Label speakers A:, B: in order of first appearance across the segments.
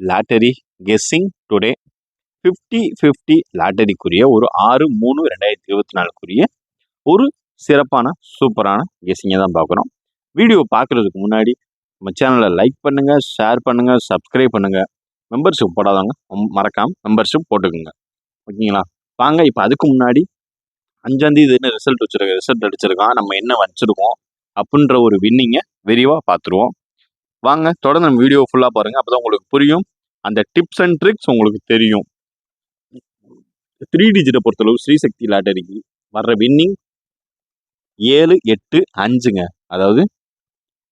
A: Lottery guessing today 50-50 லாட்டரிக்குரிய ஒரு 6/3/2024 ஒரு சிறப்பான சூப்பரான கெஸ்ஸிங்கை தான் பார்க்குறோம். வீடியோ பார்க்குறதுக்கு முன்னாடி நம்ம சேனலை லைக் பண்ணுங்கள், ஷேர் பண்ணுங்கள், சப்ஸ்கிரைப் பண்ணுங்கள். மெம்பர்ஷிப் போடாதவங்க மறக்காமல் மெம்பர்ஷிப் போட்டுக்குங்க. ஓகேங்களா? வாங்க இப்போ அதுக்கு முன்னாடி 5ஆம் தேதி ரிசல்ட் அடிச்சிருக்கான், நம்ம என்ன வச்சிருக்கோம் அப்படின்ற ஒரு வின்னிங்கை விரிவாக பார்த்துருவோம். வாங்க தொடர்ந்து நம்ம வீடியோ ஃபுல்லாக பாருங்கள், அப்போ தான் உங்களுக்கு புரியும். அந்த டிப்ஸ் அண்ட் ட்ரிக்ஸ் உங்களுக்கு தெரியும். 3 டிஜிட்டை பொறுத்தளவு ஸ்ரீசக்தி லாட்டரிக்கு வர்ற வின்னிங் 7-8-5ங்க. அதாவது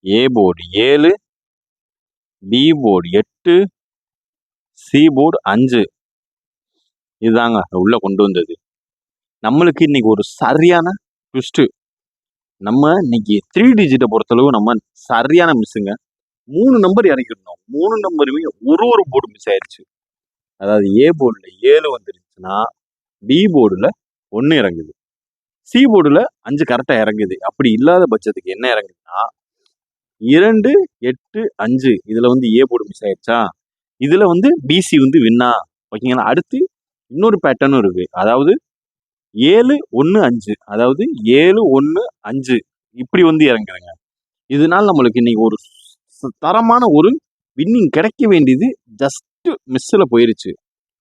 A: A board 7, B board 8, C board 5. இதுதாங்க உள்ள கொண்டு வந்தது. நம்மளுக்கு இன்னைக்கு ஒரு சரியான ட்விஸ்ட்டு. நம்ம இன்னைக்கு 3 டிஜிட்டை பொறுத்தளவு நம்ம சரியான மிஸ்ஸுங்க. 3 நம்பர் இறக்கிருந்தோம். 3 நம்பருமே ஒரு போர்டு மிஸ் ஆயிடுச்சு. அதாவது ஏ போர்டில் 7 வந்துருச்சுன்னா பி போர்டில் 1 இறங்குது, சி போர்டில் 5 கரெக்டாக இறங்குது. அப்படி இல்லாத பட்சத்துக்கு என்ன இறங்குதுன்னா 2-8-5. இதில் ஏ போர்டு மிஸ் ஆயிடுச்சா, இதில் பிசி வின்னா. ஓகேங்களா? அடுத்து இன்னொரு பேட்டர்னும் இருக்கு. அதாவது 7-1-5, அதாவது 7-1-5 இப்படி இறங்குதுங்க. இதனால நம்மளுக்கு இன்னைக்கு ஒரு தரமான ஒரு வின்னிங் கிடைக்க வேண்டியது ஜஸ்ட் மிஸ்ஸில் போயிருச்சு.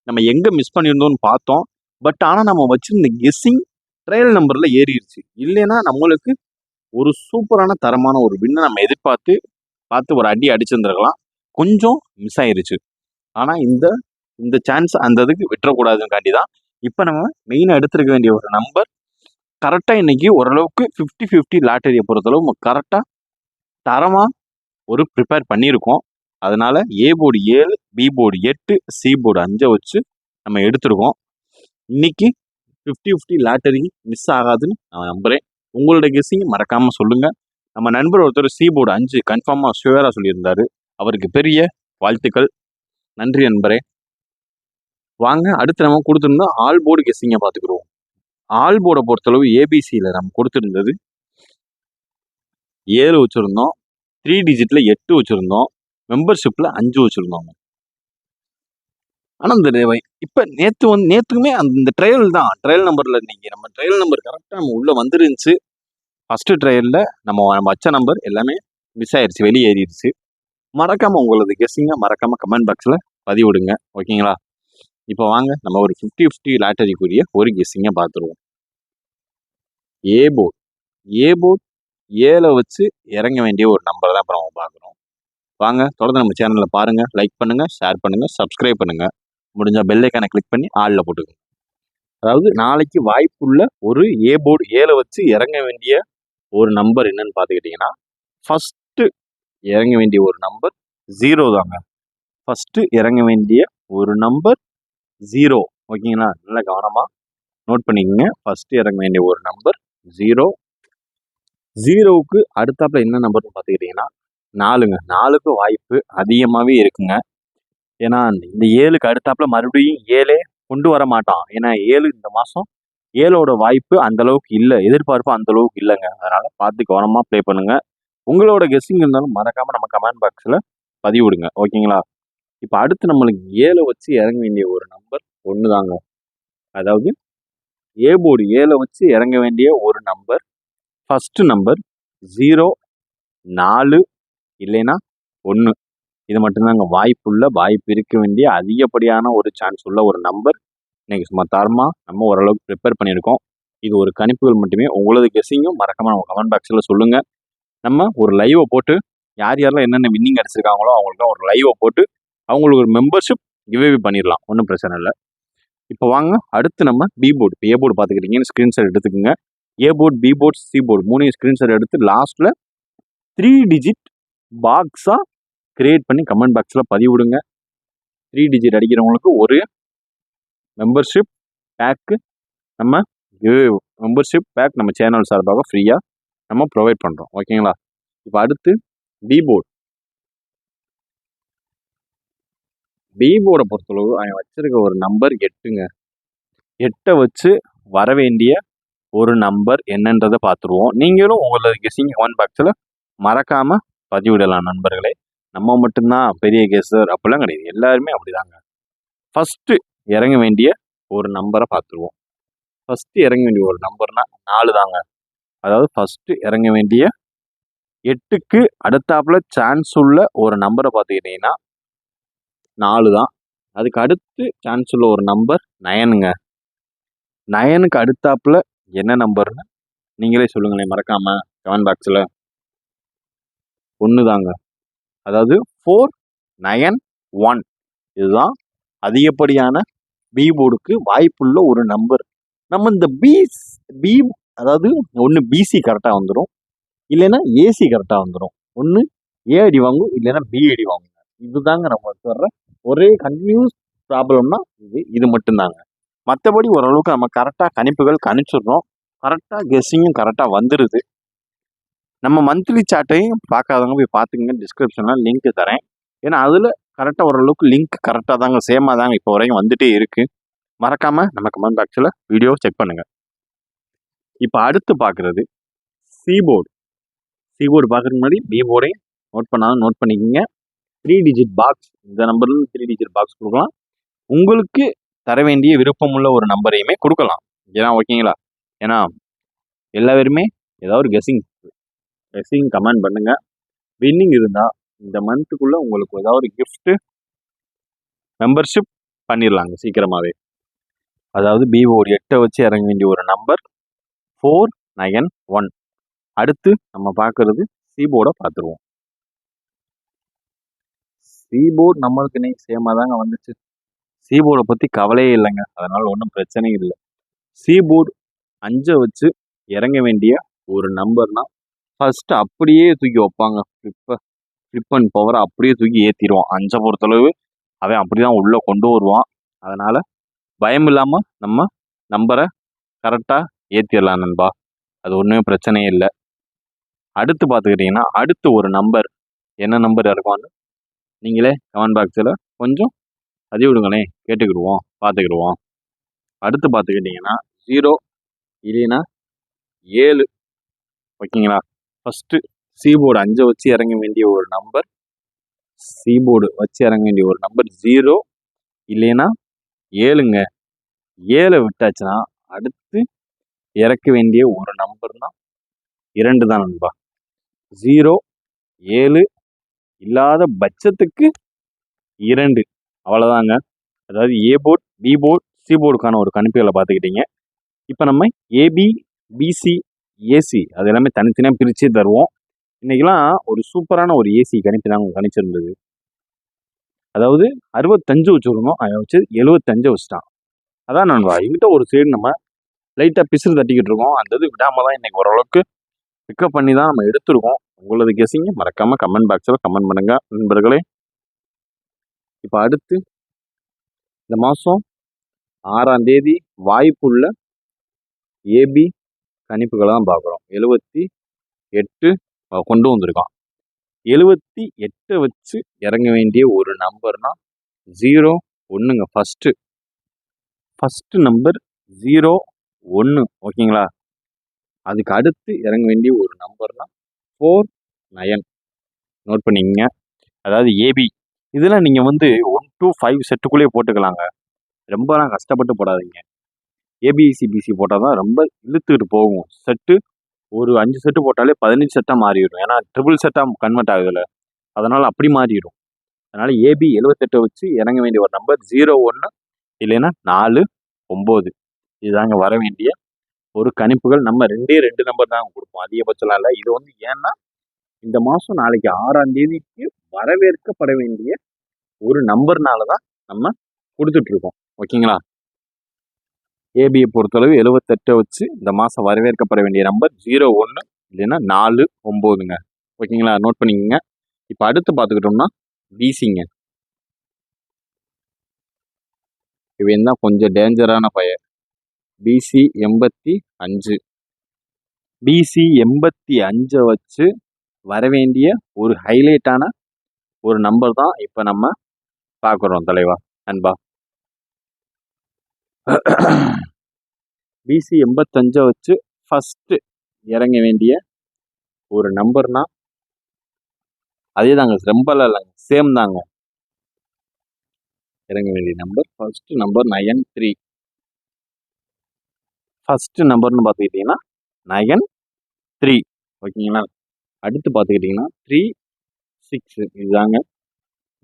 A: நம்ம எங்கே மிஸ் பண்ணியிருந்தோம்னு பார்த்தோம். பட் ஆனால் நம்ம வச்சிருந்த கெஸ்ஸிங் ட்ரையல் நம்பரில் ஏறிடுச்சு. இல்லைன்னா நம்மளுக்கு ஒரு சூப்பரான தரமான ஒரு வின்னை நம்ம பார்த்து ஒரு அடி அடிச்சிருந்துருக்கலாம். கொஞ்சம் மிஸ் ஆயிருச்சு. ஆனால் இந்த சான்ஸ் அந்த இதுக்கு விட்டுறக்கூடாதுங்காண்டி தான் இப்போ நம்ம மெயினாக எடுத்துருக்க வேண்டிய ஒரு நம்பர் கரெக்டாக இன்னைக்கு ஓரளவுக்கு 50-50 லாட்டரியை பொறுத்தளவு கரெக்டாக தரமாக ஒரு ப்ரிப்பேர் பண்ணியிருக்கோம். அதனால A board 7, B board 8, C board 5 வச்சு நம்ம எடுத்துருக்கோம். இன்னைக்கு 50-50 லாட்டரி மிஸ் ஆகாதுன்னு நான் நம்புகிறேன். உங்களோட கெஸ்ஸிங் மறக்காமல் சொல்லுங்கள். நம்ம நண்பர் ஒருத்தர் சி போர்டு 5 கன்ஃபார்மாக ஷுவராக சொல்லியிருந்தாரு. அவருக்கு பெரிய வாழ்த்துக்கள். நன்றி நண்பரே. வாங்க அடுத்து நம்ம கொடுத்துருந்தோம் ஆல் போர்டு கெஸ்ஸிங்கை பார்த்துக்குருவோம். ஆல் போர்டை பொறுத்தளவு ஏபிசியில் நம்ம கொடுத்துருந்தது 7 வச்சுருந்தோம், 3 டிஜிட்டில் 8 வச்சுருந்தோம், மெம்பர்ஷிப்பில் 5 வச்சுருந்தோங்க. ஆனால் இந்த இப்போ நேற்றுக்குமே அந்த ட்ரையல் தான், ட்ரையல் நம்பரில் இன்னைக்கு நம்ம ட்ரையல் நம்பர் கரெக்டாக நம்ம உள்ளே வந்துருந்துச்சு. ஃபஸ்ட்டு ட்ரையலில் நம்ம வச்ச நம்பர் எல்லாமே மிஸ் ஆயிடுச்சு, வெளியேறிடுச்சு. மறக்காமல் உங்களது கெஸ்ஸிங்கை மறக்காமல் கமெண்ட் பாக்ஸில் பதிவிடுங்க. ஓகேங்களா? இப்போ வாங்க நம்ம ஒரு 50-50 லாட்டரிக்குரிய ஒரு கெஸ்ஸிங்கை பார்த்துருவோம். ஏ போர்டு 7 வச்சு இறங்க வேண்டிய ஒரு நம்பர் தான் இப்போ நம்ம பார்க்குறோம். வாங்க தொடர்ந்து நம்ம சேனலில் பாருங்கள், லைக் பண்ணுங்கள், ஷேர் பண்ணுங்கள், சப்ஸ்கிரைப் பண்ணுங்கள். முடிஞ்சால் பெல் ஐக்கானை கிளிக் பண்ணி ஆளில் போட்டுக்கோங்க. அதாவது நாளைக்கு வாய்ப்புள்ள ஒரு ஏ போர்டு 7 வச்சு இறங்க வேண்டிய ஒரு நம்பர் என்னன்னு பார்த்துக்கிட்டிங்கன்னா, ஃபஸ்ட்டு இறங்க வேண்டிய ஒரு நம்பர் 0 தாங்க. ஃபஸ்ட்டு இறங்க வேண்டிய ஒரு நம்பர் 0. ஓகேங்களா? நல்லா கவனமாக நோட் பண்ணிக்கோங்க. ஃபஸ்ட்டு இறங்க வேண்டிய ஒரு நம்பர் 0. 0வுக்கு அடுத்தாப்புல என்ன நம்பர்னு பார்த்துக்கிட்டிங்கன்னா 4ங்க. 4க்கு வாய்ப்பு அதிகமாகவே இருக்குங்க. ஏன்னா இந்த 7க்கு அடுத்தாப்புல மறுபடியும் 7 கொண்டு வர மாட்டான். ஏன்னா 7 இந்த மாதம் 7ஓட வாய்ப்பு அந்தளவுக்கு இல்லை, எதிர்பார்ப்பு அந்தளவுக்கு இல்லைங்க. அதனால் பார்த்து கவனமாக ப்ளே பண்ணுங்கள். உங்களோட கெஸ்ஸிங் இருந்தாலும் மறக்காமல் நம்ம கமெண்ட் பாக்ஸில் பதிவிடுங்க. ஓகேங்களா? இப்போ அடுத்து நம்மளுக்கு 7 வச்சு இறங்க வேண்டிய ஒரு நம்பர் 1 தாங்க. அதாவது ஏ போர்டு 7 வச்சு இறங்க வேண்டிய ஒரு நம்பர் ஃபஸ்ட்டு நம்பர் 0, 4 இல்லைன்னா 1. இது மட்டும்தாங்க வாய்ப்பு இருக்க வேண்டிய அதிகப்படியான ஒரு சான்ஸ் உள்ள ஒரு நம்பர். இன்னைக்கு சும்மா தரமாக நம்ம ஓரளவுக்கு ப்ரிப்பேர் பண்ணியிருக்கோம். இது ஒரு கணிப்புகள் மட்டுமே. உங்களது கெஸ்ஸிங்கும் மறக்காமல் நம்ம கமெண்ட் பாக்ஸில் சொல்லுங்கள். நம்ம ஒரு லைவை போட்டு யாரெல்லாம் என்னென்ன வின்னிங் அடிச்சிருக்காங்களோ அவங்களுக்குலாம் ஒரு லைவை போட்டு அவங்களுக்கு ஒரு மெம்பர்ஷிப் கிவ்அவே பண்ணிடலாம். ஒன்றும் பிரச்சனை இல்லை. இப்போ வாங்க அடுத்து நம்ம பி போர்டு. இப்போ ஏ போர்டு பார்த்துக்கிட்டிங்கன்னு ஸ்க்ரீன்ஷாட் எடுத்துக்கோங்க. A board, B board, C board 3 screenshot எடுத்து லாஸ்ட்டில் 3 டிஜிட் பாக்ஸாக கிரியேட் பண்ணி கமெண்ட் பாக்ஸில் பதிவிடுங்க. 3 டிஜிட் அடிக்கிறவங்களுக்கு ஒரு மெம்பர்ஷிப் பேக்கு நம்ம சேனல் சார்பாக ஃப்ரீயாக நம்ம ப்ரொவைட் பண்ணுறோம். ஓகேங்களா? இப்போ அடுத்து பி போர்டு. பி போர்டை பொறுத்தளவு அவன் வச்சிருக்க ஒரு நம்பர் 8ங்க. 8 வச்சு வர வேண்டிய ஒரு நம்பர் என்னன்றதை பார்த்துருவோம். நீங்களும் உங்களது கெஸ்ஸிங் கமெண்ட் பாக்ஸில் மறக்காமல் பதிவிடலாம் நண்பர்களே. நம்ம மட்டும்தான் பெரிய கெஸ்ஸர் அப்படிலாம் கிடையாது, எல்லாருமே அப்படிதாங்க. ஃபஸ்ட்டு இறங்க வேண்டிய ஒரு நம்பரை பார்த்துருவோம். ஃபஸ்ட்டு இறங்க வேண்டிய ஒரு நம்பர்னா 4 தாங்க. அதாவது ஃபஸ்ட்டு இறங்க வேண்டிய 8க்கு அடுத்தாப்புல சான்ஸ் உள்ள ஒரு நம்பரை பார்த்துக்கிட்டிங்கன்னா 4 தான். அதுக்கு அடுத்து சான்ஸ் உள்ள ஒரு நம்பர் 9ங்க. 9க்கு அடுத்தாப்புல என்ன நம்பர்னு நீங்களே சொல்லுங்களேன் மறக்காம கமெண்ட் பாக்ஸில். 1 தாங்க. அதாவது 4, 9, 1 இதுதான் அதிகப்படியான பி போர்டுக்கு வாய்ப்புள்ள ஒரு நம்பர். நம்ம இந்த பி அதாவது ஒன்று பிசி கரெக்டாக வந்துடும், இல்லைன்னா ஏசி கரெக்டாக வந்துடும். ஒன்று ஏ அடி வாங்கும், இல்லைன்னா பி அடி வாங்குங்க. இதுதாங்க நம்ம வர்ற ஒரே கண்டினியூஸ் ப்ராப்ளம்னா இது மட்டும்தாங்க. மற்றபடி ஓரளவுக்கு நம்ம கரெக்டாக கணிப்புகள் கணிச்சிடுறோம், கரெக்டாக கெஸ்ஸிங்கும் கரெக்டாக வந்துடுது. நம்ம மந்த்லி சார்ட்டையும் பார்க்காதவங்க போய் பார்த்துங்க, டிஸ்கிரிப்ஷனில் லிங்க் தரேன். ஏன்னா அதில் கரெக்டாக ஓரளவுக்கு லிங்க் கரெக்டாக தாங்க, சேமாக தாங்க இப்போ வரைக்கும் வந்துட்டே இருக்குது. மறக்காமல் நம்ம கமெண்ட் பாக்ஸில் வீடியோ செக் பண்ணுங்கள். இப்போ அடுத்து பார்க்குறது சீபோர்டு. சீபோர்டு பார்க்குறதுக்கு முன்னாடி பி போர்டையும் நோட் பண்ணிக்கோங்க. 3 டிஜிட் பாக்ஸ், இந்த நம்பர்ல 3 டிஜிட் பாக்ஸ் கொடுக்கலாம். உங்களுக்கு தர வேண்டிய விருப்பமுள்ள ஒரு நம்பரையுமே கொடுக்கலாம். ஏன்னா ஓகேங்களா, ஏன்னா எல்லா பேருமே ஏதாவது ஒரு கெஸ்ஸிங் கமெண்ட் பண்ணுங்க. வின்னிங் இருந்தால் இந்த மந்த்துக்குள்ளே உங்களுக்கு ஏதாவது ஒரு கிஃப்ட்டு மெம்பர்ஷிப் பண்ணிடலாங்க சீக்கிரமாகவே. அதாவது பிஓ 8 வச்சு இறங்க வேண்டிய ஒரு நம்பர் 491. அடுத்து நம்ம பார்க்கறது சீபோர்டை பார்த்துருவோம். சீபோர்டு நம்மளுக்கு இன்னைக்கு சேமாக தாங்க வந்துச்சு. சீபோர்டை பற்றி கவலையே இல்லைங்க, அதனால் ஒன்றும் பிரச்சனையும் இல்லை. சீபோர்டு 5 வச்சு இறங்க வேண்டிய ஒரு நம்பர்னா ஃபஸ்ட்டு அப்படியே தூக்கி வைப்பாங்க. ஃப்ளிப் அண்ட் பவரை அப்படியே தூக்கி ஏற்றிடுவான். 5 பொறுத்தளவு அவன் அப்படி தான் உள்ளே கொண்டு வருவான். அதனால் பயம் இல்லாமல் நம்ம நம்பரை கரெக்டாக ஏற்றிடலாம் நண்பா, அது ஒன்றும் பிரச்சனையே இல்லை. அடுத்து பார்த்துக்கிட்டிங்கன்னா அடுத்து ஒரு நம்பர் என்ன நம்பர் இருக்கும்னு நீங்களே கமெண்ட் பாக்ஸில் கொஞ்சம் பதிவு விடுங்களேன், கேட்டுக்கிடுவோம், பார்த்துக்கிடுவோம். அடுத்து பார்த்துக்கிட்டிங்கன்னா 0 இல்லைன்னா 7. ஓகேங்களா, ஃபஸ்ட்டு சீபோர்டு 5 வச்சு இறங்க வேண்டிய ஒரு நம்பர், 0 இல்லைன்னா 7ங்க. 7 விட்டாச்சுன்னா அடுத்து இறக்க வேண்டிய ஒரு நம்பர்னா 2 தான் நண்பா. 0, 7 இல்லாத பட்சத்துக்கு 2, அவ்வளோதாங்க. அதாவது A board, B board, C போர்டுக்கான ஒரு கணிப்புகளை பார்த்துக்கிட்டீங்க. இப்போ நம்ம ஏபி, பிசி, ஏசி அது எல்லாமே தனித்தனியாக பிரித்து தருவோம். இன்றைக்கெலாம் ஒரு சூப்பரான ஒரு ஏசி கணிப்பு தான் கணிச்சிருந்தது. அதாவது 65 வச்சுருந்தோம், அதை வச்சு 75 வச்சுட்டான். அதான் நண்பா, எங்கிட்ட ஒரு சைடு நம்ம லைட்டாக பிசுறு தட்டிக்கிட்டு இருக்கோம். அந்த இது விடாமல் தான் இன்றைக்கி ஓரளவுக்கு பிக்கப் பண்ணி தான் நம்ம எடுத்துருக்கோம். உங்களது கெஸ்ஸிங்க மறக்காமல் கமெண்ட் பாக்ஸில் கமெண்ட் பண்ணுங்கள் நண்பர்களே. இப்போ அடுத்து இந்த மாதம் 6ஆம் தேதி வாய்ப்புள்ள ஏபி கணிப்புகளை தான் பார்க்குறோம். 78 கொண்டு வந்திருக்கான். 78 வச்சு இறங்க வேண்டிய ஒரு நம்பர்னா 01ங்க. First number 01. ஓகேங்களா, அதுக்கு அடுத்து இறங்க வேண்டிய ஒரு நம்பர்னா 49. நோட் பண்ணிக்கங்க. அதாவது ஏபி இதெல்லாம் நீங்கள் 1 to 5 செட்டுக்குள்ளேயே போட்டுக்கலாங்க, ரொம்பலாம் கஷ்டப்பட்டு போடாதீங்க. ஏபிசிபிசி போட்டால் தான் ரொம்ப இழுத்துக்கிட்டு போகும். செட்டு ஒரு 5 செட்டு போட்டாலே 15 செட்டாக மாறிடும். ஏன்னா ட்ரிபிள் செட்டாக கன்வெர்ட் ஆகுதுல்ல, அதனால் அப்படி மாறிடும். அதனால் ஏபி 78 வச்சு இறங்க வேண்டிய ஒரு நம்பர் 01 இல்லைன்னா 49. இதுதாங்க வர வேண்டிய ஒரு கணிப்புகள். நம்ம 2 நம்பர் தாங்க கொடுப்போம், அதிகபட்சம்லாம் இல்லை. இது ஏன்னா இந்த மாதம் நாளைக்கு 6ஆம் தேதிக்கு வரவேற்கப்பட வேண்டிய ஒரு நம்பர்னால தான் நம்ம கொடுத்துட்ருக்கோம். ஓகேங்களா, ஏபியை பொறுத்தளவு 78 வச்சு இந்த மாதம் வரவேற்கப்பட வேண்டிய நம்பர் 01 இல்லைன்னா 49ங்க. ஓகேங்களா, நோட் பண்ணிக்கோங்க. இப்போ அடுத்து பார்த்துக்கிட்டோம்னா பிசிங்க. இவன் தான் கொஞ்சம் டேஞ்சரான பையன். பிசி 85. பிசி 85 வச்சு வர வேண்டிய ஒரு ஹைலைட்டான ஒரு நம்பர் தான் இப்போ நம்ம பார்க்குறோம் தலைவா நண்பா. பிசி 85 வச்சு ஃபஸ்ட்டு இறங்க வேண்டிய ஒரு நம்பர்னா அதே தாங்க, ரொம்பலாம் இல்லைங்க, சேம் தாங்க. இறங்க வேண்டிய நம்பர் ஃபர்ஸ்ட் நம்பர் 93. ஃபர்ஸ்ட் நம்பர்னு பார்த்துக்கிட்டிங்கன்னா 93. ஓகேங்களா. அடுத்து பார்த்துக்கிட்டிங்கன்னா 36. இதுதாங்க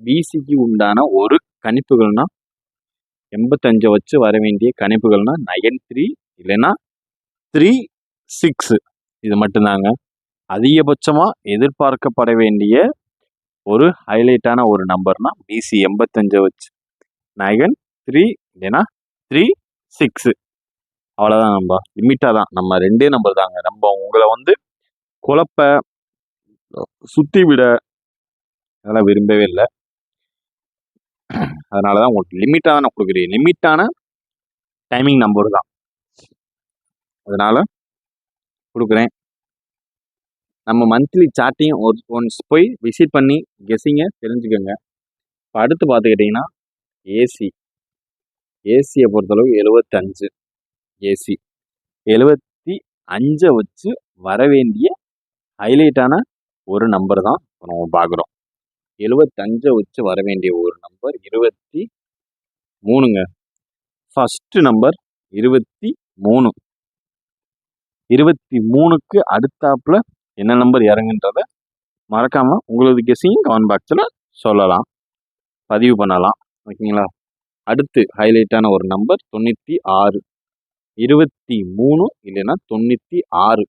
A: பிசிக்கு உண்டான ஒரு கணிப்புகள்னா 85 வச்சு வர வேண்டிய கணிப்புகள்னா 93 இல்லைன்னா 36. இது மட்டும்தாங்க அதிகபட்சமாக எதிர்பார்க்கப்பட வேண்டிய ஒரு ஹைலைட்டான ஒரு நம்பர்னா பிசி 85 வச்சு 93 இல்லைன்னா 36. அவ்வளோதான் நம்ப, லிமிட்டாக தான். நம்ம 2 நம்பர் தாங்க. நம்ம உங்களை வந்து குழப்ப சுற்றி விட அதெல்லாம் விரும்பவே இல்லை. அதனால தான் உங்களுக்கு லிமிட்டாக தான் நான் கொடுக்குறேன். லிமிட்டான டைமிங் நம்பர் தான், அதனால கொடுக்குறேன். நம்ம மந்த்லி சார்ட்டையும் ஒன்ஸ் போய் விசிட் பண்ணி கெஸ்ஸிங்கை தெரிஞ்சுக்கோங்க. இப்போ அடுத்து பார்த்துக்கிட்டிங்கன்னா ஏசியை பொறுத்தளவு 75. ஏசி 75 வச்சு வர வேண்டிய ஹைலைட்டான ஒரு நம்பர் தான் நம்ம பார்க்குறோம். 75 வச்சு வர வேண்டிய ஒரு நம்பர் 23ங்க. First number 23. 23க்கு அடுத்தாப்புல என்ன நம்பர் இறங்குன்றத மறக்காம உங்களது கெஸ்ஸிங் கமெண்ட் பாக்ஸில் சொல்லலாம், பதிவு பண்ணலாம். ஓகேங்களா. அடுத்து ஹைலைட்டான ஒரு நம்பர் 96. 23 இல்லைன்னா 96.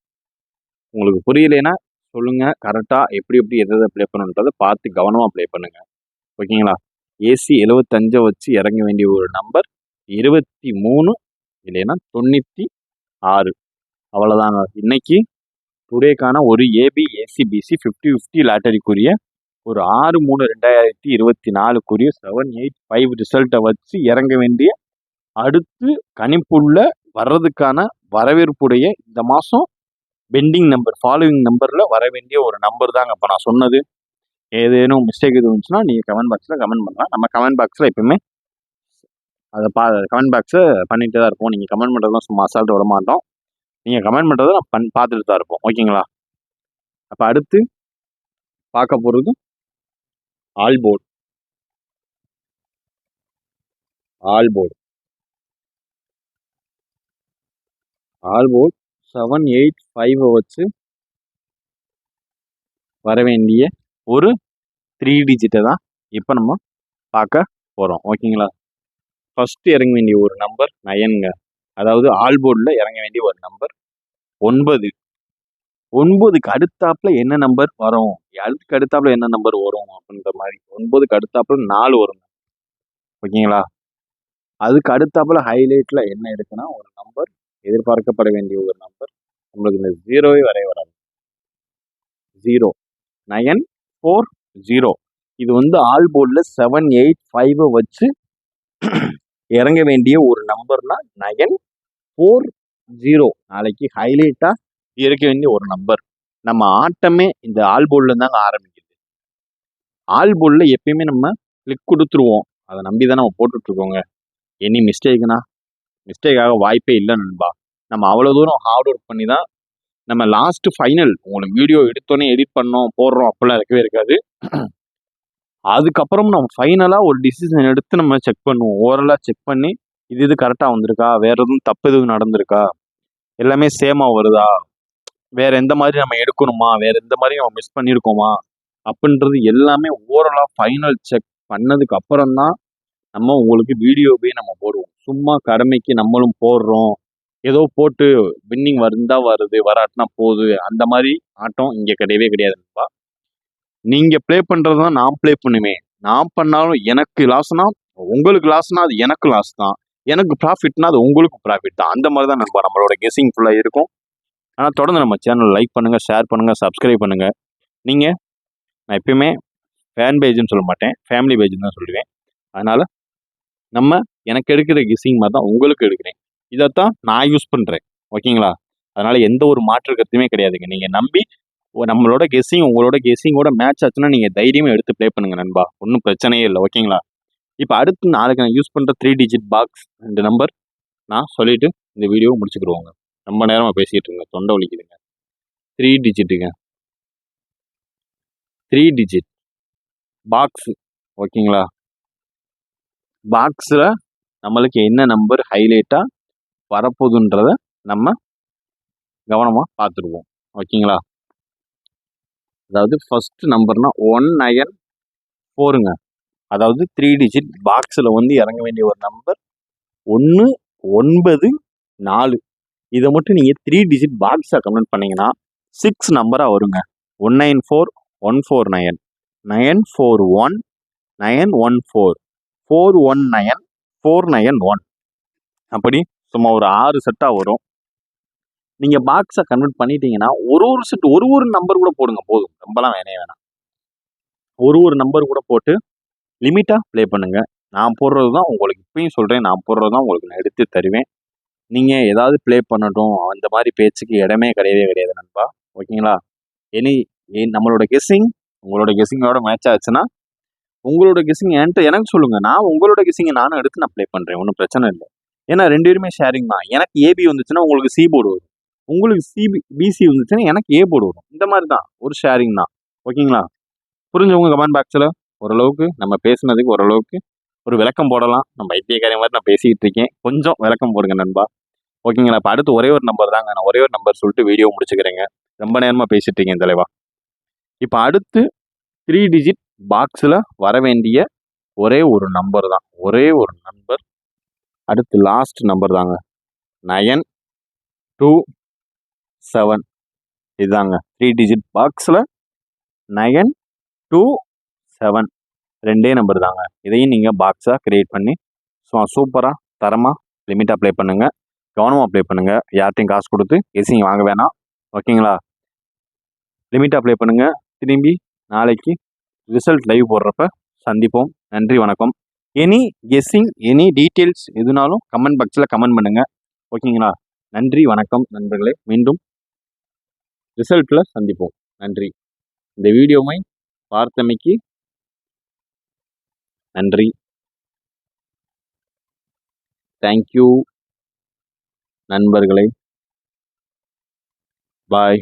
A: உங்களுக்கு புரியலைன்னா சொல்லுங்க, கரெக்டாக எப்படி எதை ப்ளே பண்ணுன்றதை பார்த்து கவனமாக ப்ளே பண்ணுங்க. ஓகேங்களா. ஏசி 75 வச்சு இறங்க வேண்டிய ஒரு நம்பர் 23 இல்லைன்னா 96. அவ்வளோதாங்க இன்னைக்கு டுடேக்கான ஒரு ஏபி ஏசிபிசி 50-50 லாட்டரிக்குரிய ஒரு 6/3/2024 785 ரிசல்ட்டை வச்சு இறங்க வேண்டிய அடுத்து கணிப்புள்ள வர்றதுக்கான வரவேற்புடைய இந்த மாதம் பெண்டிங் நம்பர் ஃபாலோவிங் நம்பரில் வர வேண்டிய ஒரு நம்பர் தாங்க இப்போ நான் சொன்னது. ஏதேனும் மிஸ்டேக் எதுவும் இருந்துச்சுன்னா நீங்கள் கமெண்ட் பாக்ஸில் கமெண்ட் பண்ணலாம். நம்ம கமெண்ட் பாக்ஸில் எப்பவுமே அதை கமெண்ட் பாக்ஸை பண்ணிட்டு தான் இருப்போம். நீங்கள் கமெண்ட் பண்ணுறதுலாம் சும்மா அசால்ட்டு விட மாட்டோம். நீங்கள் கமெண்ட் பண்ணுறதை நான் பார்த்துட்டு தான் இருப்போம். ஓகேங்களா. அப்போ அடுத்து பார்க்க போகிறது ஆல்போர்டு. 785 வச்சு வர வேண்டிய ஒரு 3 டிஜிட்டை தான் இப்போ நம்ம பார்க்க போகிறோம். ஓகேங்களா. ஃபர்ஸ்ட் இறங்க வேண்டிய ஒரு நம்பர் 9ங்க. அதாவது ஆல்போர்டில் இறங்க வேண்டிய ஒரு நம்பர் 9. 9க்கு அடுத்தாப்புல என்ன நம்பர் வரும், அதுக்கு அடுத்தாப்புல என்ன நம்பர் வரும் அப்படின்ற மாதிரி 9க்கு அடுத்தாப்புல 4 வரும். ஓகேங்களா. அதுக்கு அடுத்தாப்புல ஹைலைட்ல என்ன இருக்குன்னா ஒரு நம்பர் எதிர்பார்க்கப்பட வேண்டிய ஒரு நம்பர் நம்மளுக்கு இந்த 0வே வராது. 0 940. இது வந்து ஆல் போர்டில் 785 வச்சு இறங்க வேண்டிய ஒரு நம்பர்னா 940. நாளைக்கு ஹைலைட்டா இருக்க வேண்டிய ஒரு நம்பர். நம்ம ஆட்டமே இந்த ஆல் போர்டில் தாங்க ஆரம்பிக்குது. ஆல் போர்டில் எப்பயுமே நம்ம கிளிக் கொடுத்துருவோம், அதை நம்பி தான் நம்ம போட்டுட்டு இருக்கோங்க. எனி மிஸ்டேக் ஆக வாய்ப்பே இல்லை நண்பா. நம்ம அவ்வளோ தூரம் ஹார்ட் ஒர்க் பண்ணி தான் நம்ம லாஸ்ட் ஃபைனல் உங்களுக்கு வீடியோ எடுத்தோன்னே எடிட் பண்ணோம் போடுறோம் அப்படிலாம் இருக்கவே இருக்காது. அதுக்கப்புறம் நம்ம ஃபைனலாக ஒரு டிசிஷன் எடுத்து நம்ம செக் பண்ணுவோம். ஓவரலாக செக் பண்ணி இது கரெக்டாக வந்திருக்கா, வேற எதுவும் தப்பு எதுவும் நடந்திருக்கா, எல்லாமே சேமாக வருதா, வேற எந்த மாதிரி நம்ம எடுக்கணுமா, வேற எந்த மாதிரி நம்ம மிஸ் பண்ணியிருக்கோமா அப்படின்றது எல்லாமே ஓவரலாக ஃபைனல் செக் பண்ணதுக்கு அப்புறம் தான் நம்ம உங்களுக்கு வீடியோவே நம்ம போடுவோம். சும்மா கடமைக்கு நம்மளும் போடுறோம், ஏதோ போட்டு வின்னிங் வருந்தா வருது வராட்டினா போகுது, அந்த மாதிரி ஆட்டம் இங்கே கிடையவே கிடையாதுப்பா. நீங்கள் ப்ளே பண்ணுறது தான் நான் ப்ளே பண்ணுவேன். நான் பண்ணாலும் எனக்கு லாஸ்னா உங்களுக்கு லாஸ்னா அது எனக்கு லாஸ் தான், எனக்கு ப்ராஃபிட்னா அது உங்களுக்கு ப்ராஃபிட் தான். அந்த மாதிரி தான் நம்மளோட கெஸ்ஸிங் ஃபுல்லாக இருக்கும். ஆனால் தொடர்ந்து நம்ம சேனல் லைக் பண்ணுங்கள், ஷேர் பண்ணுங்கள், சப்ஸ்கிரைப் பண்ணுங்கள். நீங்கள் நான் எப்பயுமே ஃபேன் பேஜ்னு சொல்ல மாட்டேன், ஃபேமிலி பேஜ்னு தான் சொல்லுவேன். அதனால் நம்ம எனக்கு எடுக்கிற கெஸ்ஸிங் மாதிரி தான் உங்களுக்கு எடுக்கிறேன். இதைத்தான் நான் யூஸ் பண்ணுறேன். ஓகேங்களா. அதனால் எந்த ஒரு மாற்று கருத்துமே கிடையாதுங்க. நீங்கள் நம்பி நம்மளோட கெஸ்ஸிங் உங்களோட கெஸ்ஸிங்கோட மேட்ச் ஆச்சுன்னா நீங்கள் தைரியமாக எடுத்து ப்ளே பண்ணுங்க நண்பா, ஒன்றும் பிரச்சனையே இல்லை. ஓகேங்களா. இப்போ அடுத்து நாளைக்கு நான் யூஸ் பண்ணுற 3 டிஜிட் பாக்ஸ் 2 நம்பர் நான் சொல்லிவிட்டு இந்த வீடியோவை முடிச்சுக்கிடுவோங்க. ரொம்ப நேரமாக பேசிகிட்டு இருங்க, தொண்டை வலிக்குதுங்க. 3 டிஜிட்டுங்க. 3 டிஜிட் பாக்ஸ். ஓகேங்களா? பாக்ஸில் நம்மளுக்கு என்ன நம்பர் ஹைலைட்டாக வரப்போகுதுன்றத நம்ம கவனமாக பார்த்துருவோம். ஓகேங்களா? அதாவது ஃபர்ஸ்ட் நம்பர்னா 194ங்க. அதாவது 3 டிஜிட் பாக்ஸில் வந்து இறங்க வேண்டிய ஒரு நம்பர் 194. இதை மட்டும் நீங்கள் 3 டிஜிட் பாக்ஸை கன்வெர்ட் பண்ணீங்கன்னா 6 நம்பராக வருங்க. 194 149 941 914 419 491. அப்படி சும்மா ஒரு 6 செட்டாக வரும். நீங்கள் பாக்ஸை கன்வெர்ட் பண்ணிட்டீங்கன்னா ஒரு செட் ஒரு நம்பர் கூட போடுங்க, போதும். ரொம்பலாம் வேணாம். ஒரு நம்பர் கூட போட்டு லிமிட்டாக ப்ளே பண்ணுங்க. நான் போடுறது தான் உங்களுக்கு இப்பயும் சொல்கிறேன், நான் போடுறது தான் உங்களுக்கு நான் எடுத்து தருவேன். நீங்கள் ஏதாவது ப்ளே பண்ணட்டும் அந்த மாதிரி பேச்சுக்கு இடமே கிடையாது நண்பா. ஓகேங்களா? நம்மளோட கெஸ்ஸிங் உங்களோட கெஸ்ஸிங்கோட மேட்ச் ஆச்சுன்னா உங்களோட கெஸ்ஸிங் எனக்கு சொல்லுங்கள். நான் உங்களோட கெஸ்ஸிங்கை நானும் எடுத்து நான் ப்ளே பண்ணுறேன், ஒன்றும் பிரச்சனை இல்லை. ஏன்னா 2 பேருமே ஷேரிங் தான். எனக்கு ஏபி வந்துச்சுன்னா உங்களுக்கு சி போர்டு வரும், உங்களுக்கு பிசி வந்துச்சுன்னா எனக்கு ஏ போர்டு வரும். இந்த மாதிரி தான், ஒரு ஷேரிங் தான். ஓகேங்களா? புரிஞ்சவங்க கமெண்ட் பாக்ஸில் ஓரளவுக்கு நம்ம பேசுனதுக்கு ஓரளவுக்கு ஒரு விளக்கம் போடலாம். நம்ம ஐபிஏ மாதிரி நான் பேசிக்கிட்டு இருக்கேன், கொஞ்சம் விளக்கம் போடுங்க நண்பா. ஓகேங்களா? இப்போ அடுத்து ஒரே ஒரு நம்பர் தாங்க. நான் ஒரே ஒரு நம்பர் சொல்லிட்டு வீடியோ முடிச்சுக்கிறேங்க. ரொம்ப நேரமாக பேசிட்டு இருக்கேன் தலைவா. இப்போ அடுத்து 3 டிஜிட் பாக்ஸில் வர வேண்டிய ஒரே ஒரு நம்பர் தான், ஒரே ஒரு நம்பர். அடுத்து லாஸ்ட் நம்பர் தாங்க, 927. இதுதாங்க 3 டிஜிட் பாக்ஸில் 927. 2 நம்பர் தாங்க. இதையும் நீங்கள் பாக்ஸாக கிரியேட் பண்ணி சூப்பராக தரமாக லிமிட்டாக ப்ளே பண்ணுங்கள். கவனமாக ப்ளே பண்ணுங்கள். யார்ட்டையும் காசு கொடுத்து கெஸ்ஸிங் வாங்க வேணாம். ஓகேங்களா? லிமிட்டாக ப்ளே பண்ணுங்கள். திரும்பி நாளைக்கு ரிசல்ட் லைவ் போடுறப்ப சந்திப்போம். நன்றி, வணக்கம். எனி கெஸ்ஸிங், எனி டீட்டெயில்ஸ் எதுனாலும் கமெண்ட் பாக்ஸில் கமெண்ட் பண்ணுங்கள். ஓகேங்களா? நன்றி, வணக்கம் நண்பர்களே. மீண்டும் ரிசல்ட்டில் சந்திப்போம். நன்றி. இந்த வீடியோவை பார்த்தமைக்கு நன்றி. தேங்க்யூ நண்பர்களே. பாய்.